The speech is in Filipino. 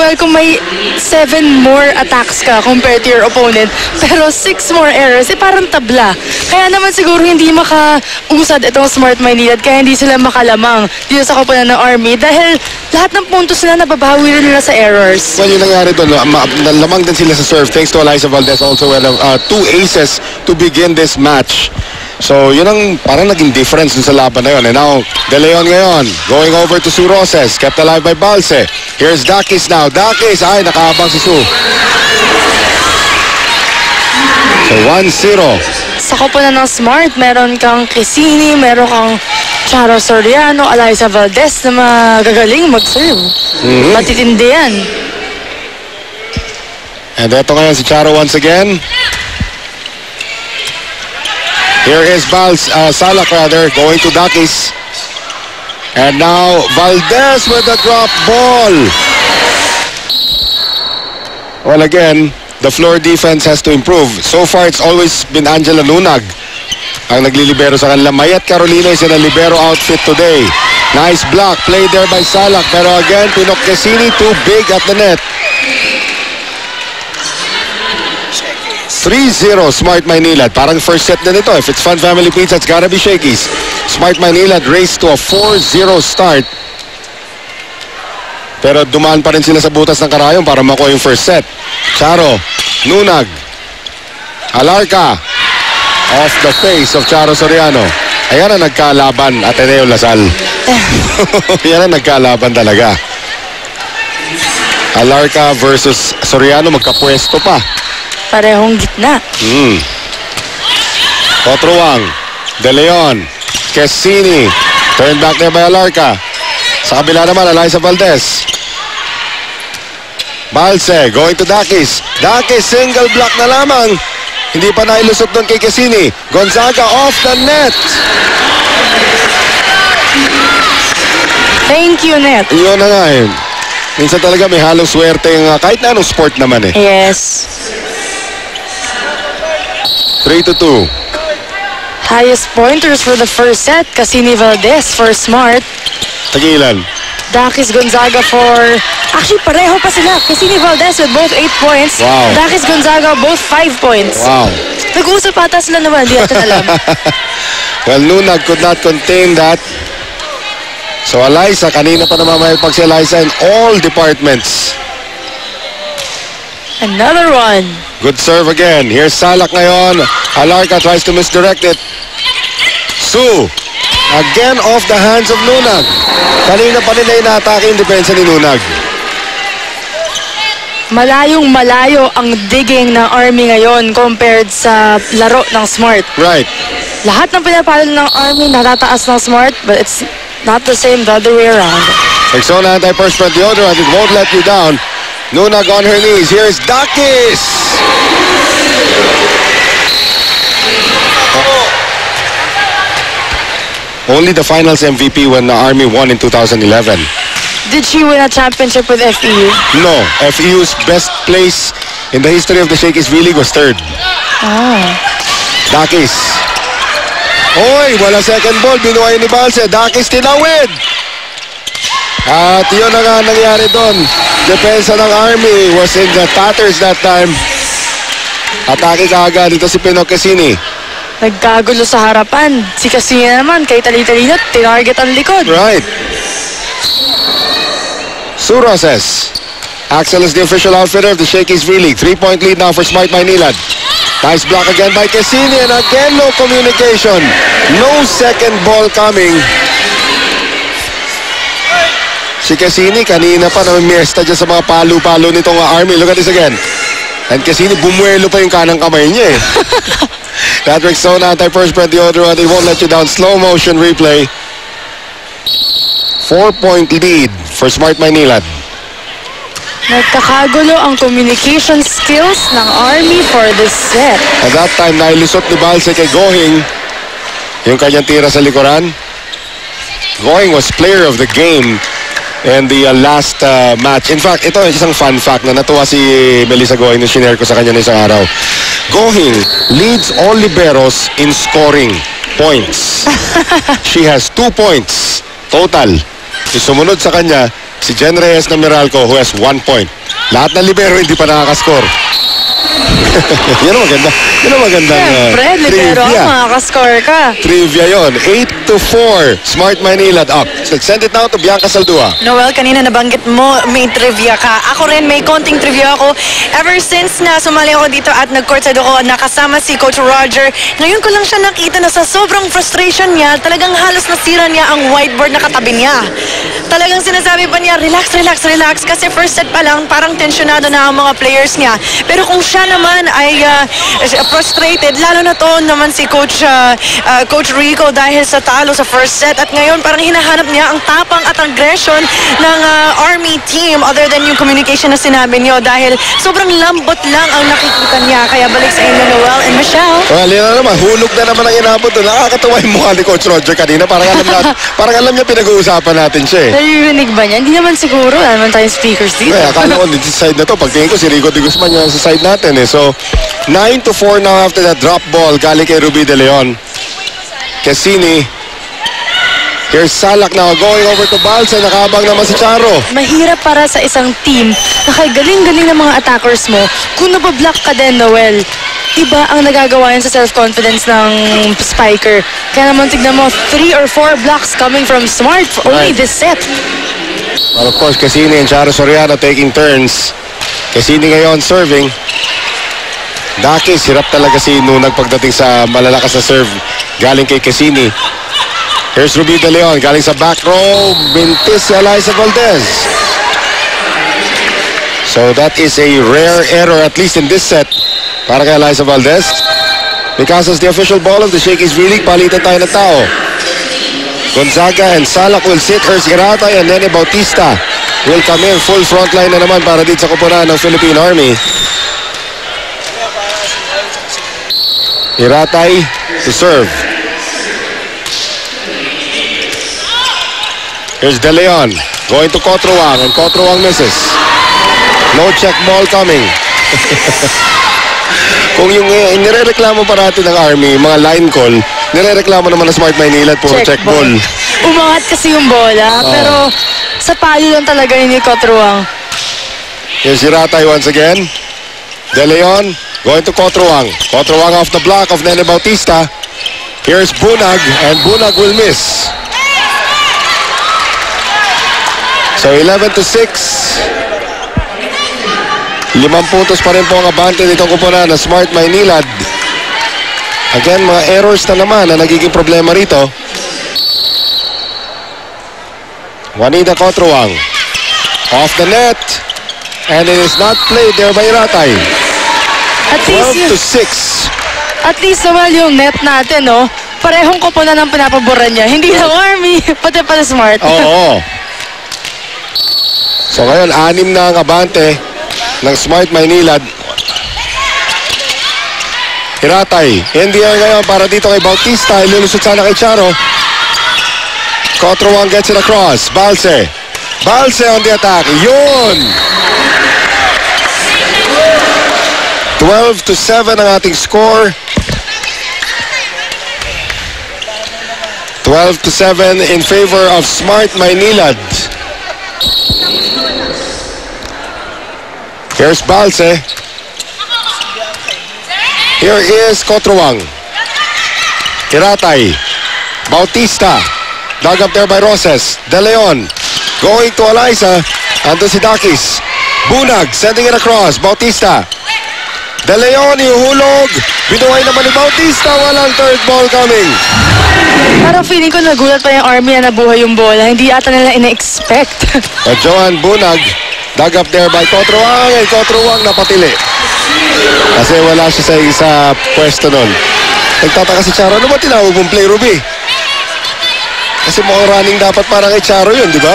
Meralco, may 7 more attacks ka compared to your opponent, pero 6 more errors, parang tabla. Kaya naman siguro hindi makausad itong Smart Maynilad, kaya hindi sila makalamang dito sa koponan ng Army dahil lahat ng puntos nila nababawi rin nila sa errors. Well, yung nangyari doon, lamang din sila sa serve thanks to Eliza Valdez also with 2 aces to begin this match. So, yun ang parang naging difference dun sa laban na yun. And now, De Leon ngayon, going over to Sue Roses, kept alive by Balse. Here's Dakis now. Dakis, ay, nakahabang si Sue. So, 1-0. Sa koponan ng Smart, meron kang Quezini, meron kang Charo Soriano, Eliza Valdez na magagaling mag-serve. Matitindi yan. And eto ngayon si Charo once again. Here is Salak rather, going to Dakis. And now Valdez with the drop ball. Well, again, the floor defense has to improve. So far, it's always been Angela Nunag ang naglilibero sa kanila. Mayat Carolina is in a libero outfit today. Nice block, played there by Salak. Pero again, Pinok Quezini too big at the net. 3-0 Smart Maynilad. Parang first set na nito. If it's Fun Family Pizza, it's gotta be Shakey's. Smart Maynilad raced to a 4-0 start. Pero dumaan pa rin sila sa butas ng karayong para makuha yung first set. Charo, Nunag, Alarca, off the face of Charo Soriano. Ayan ang nagkalaban, Ateneo Lasal. Ayan ang nagkalaban talaga. Alarca versus Soriano, magkapwesto pa. Parehong gitna. Otruang, De Leon, Quezini, turned back there by Alarca. Sa kabila naman, Eliza Valdez. Balse, going to Dakis. Dakis, single block na lamang. Hindi pa nailusot doon kay Quezini. Gonzaga off the net. Thank you, Net. Yun na nga eh. Minsan talaga may halong swerte yung kahit na anong sport naman eh. Yes. 3-2. Highest pointers for the first set, Quezini Valdez for Smart. Tagilan. Dakis Gonzaga for... Actually, pareho pa sila. Quezini Valdez with both 8 points. Wow. Dakis Gonzaga both 5 points. Wow. Nag-uusap ata sila naman, hindi natin alam. Well, Nunag could not contain that. So Eliza, kanina pa namamayagpag si Eliza in all departments. Another one. Good serve again. Here's Salak ngayon. Alarca tries to misdirect it. Sue. Again off the hands of Nunag. Kanina pa nila inaatake yung depensa ni Nunag. Malayong malayo ang digging ng Army ngayon compared sa laro ng Smart. Right. Lahat ng pinapalo ng Army natataas ng Smart, but it's not the same the other way around. Rexona anti-perspirant deodorant. It won't let you down. Nunag on her knees. Here's Dakis. Only the finals MVP when the Army won in 2011. Did she win a championship with FEU? No. FEU's best place in the history of the Shakey's V-League was third. Oh. Dakis. Hoy, wala second ball. Binuhay ni Balse. Dakis tinawid. At yun na nga nangyari doon. Depensa ng Army was in the tatters that time. Atake kaagad dito si Pinok Quezini. Nagkagulo sa harapan. Si Quezini naman, kay tali-talina, tinarget ang likod. Right. Sue Roses. Axel is the official outfitter of the Shakey's V-League. 3-point lead now for Smart Maynilad. Nice block again by Quezini, and again no communication. No second ball coming. Si Quezini kanina pa namimiesta dyan sa mga palo-palo nitong Army. Look at this again. And Quezini bumuelo pa yung kanang kamay niya eh. That Rexona anti-perspirant deodorant. It won't let you down. Slow motion replay. 4-point lead for Smart Maynilad. Nagkakagulo ang communication skills ng Army for this set. At that time, nailusot ni Balse kay Gohing yung kanyang tira sa likuran. Gohing was player of the game in the last match. In fact, ito isang fun fact na natuwa si Melissa Gohing na shinare ko sa kanya na isang araw. Gohing leads all liberos in scoring points. She has 2 points total. Sumunod sa kanya si Jen Reyes ng Meralco who has 1 point. Lahat ng libero hindi pa nakakascore. Yan ang maganda. Yan ang magandang Siyempre, libero trivia. makakascore ka. Trivia yon. 8-4. Smart Manila up. Send it now to Bianca Saldua. Noel, kanina nabanggit mo may trivia ka. Ako rin may konting trivia ako. Ever since na sumali ako dito at nag-courtside ako, nakasama si Coach Roger, ngayon ko lang siya nakita na sa sobrang frustration niya, talagang halos nasira niya ang whiteboard na katabi niya. Talagang sinasabi pa niya, relax, relax, relax. Kasi first set pa lang, parang tensyonado na ang mga players niya. Pero kung siya naman ay frustrated, lalo na to naman si Coach Rico dahil sa talo sa first set. At ngayon parang hinahanap niya ang tapang at aggression ng Army team other than yung communication na sinabi niyo dahil sobrang lambot lang ang nakikita niya. Kaya balik sa inyo, Noel and Michelle. Well, yun na naman. Hulog na naman ang inabot doon. Nakakatawa yung mukha ni Coach Roger kanina. Parang alam niya pinag-uusapan natin siya eh. Naririnig ba niya? Hindi naman siguro. Wala naman tayong speakers dito. Eh, akala ko dito sa side na to. Pagtingin ko si Rico de Guzman yung sa side natin eh. So, 9-4 now after that drop ball galing kay Ruby De Leon. Cassini. Here's Salak now going over to Balsa. Nakabang naman si Charo. Mahirap para sa isang team na kay galing-galing ng mga attackers mo. Kung nabablock ka din, Noel, iba ang nagagawa yan sa self-confidence ng spiker. Kaya naman tignan mo, 3 or 4 blocks coming from Smart for only this set. Well, of course, Cassini and Charo Soriano taking turns. Cassini ngayon serving. Dakis, hirap talaga si Nunag pagdating sa malalakas na serve galing kay Cassini. Here's Ruby De Leon galing sa back row. Mintis si Eliza Valdez. So that is a rare error at least in this set para kay Eliza Valdez. Because as the official ball of the Shakey's V-League, palitan tayo ng tao. Gonzaga and Salak will sit. Here's Iratay and Nene Bautista will come in. Full front line na naman para dito sa kupunan ng Philippine Army. Iratay to serve. Here's De Leon going to Cotruang and Cotruang misses. No check ball coming. Kung yung nirereklamo parati ng Army, mga line call, nirereklamo naman ng Smart Maynila at puro check ball. Umangat kasi yung bola, pero sa palo lang talaga yun yung Cotruang. Here's Iratay once again. De Leon going to Cotruang. Cotruang off the block of Nene Bautista. Here's Bunag and Bunag will miss. So 11-6. 5 puntos pa rin po ang abante dito kupunan na Smart Maynilad. Again, mga errors na naman na nagiging problema rito. Juanita Cotruang. Off the net. And it is not played there by Iratay. At least 12-6. At least naman yung net natin, no? Parehong kupunan ng pinapaboran niya. Hindi lang Army, pati pa Smart. Oo. So ngayon, 6 na ang abante ng Smart Maynilad. Iratay. In the air ngayon para dito kay Bautista. Ilulusot sana kay Charo. Cotruang gets it across. Balse. Balse on the attack. Yun! 12-7 ang ating score. 12-7 in favor of Smart Maynilad. Here's Balse. Here is Cotruang. Iratay. Bautista. Dug up there by Roses. De Leon. Going to Eliza. Ando si Dakis. Bunag. Sending it across. Bautista. De Leon. Iuhulog. Binuhay naman ni Bautista. Walang third ball coming. Parang feeling ko nagulat pa yung Army na nabuhay yung bola. Hindi ata nila ina-expect. But Johan Bunag. Dug up there by Cotruang. And Cotruang napatili. Kasi wala siya sa pwesto nun. Nagtataka si Charo, ano ba tinawag mong play, Ruby? Kasi mukhang running dapat para kay Charo yun, di ba?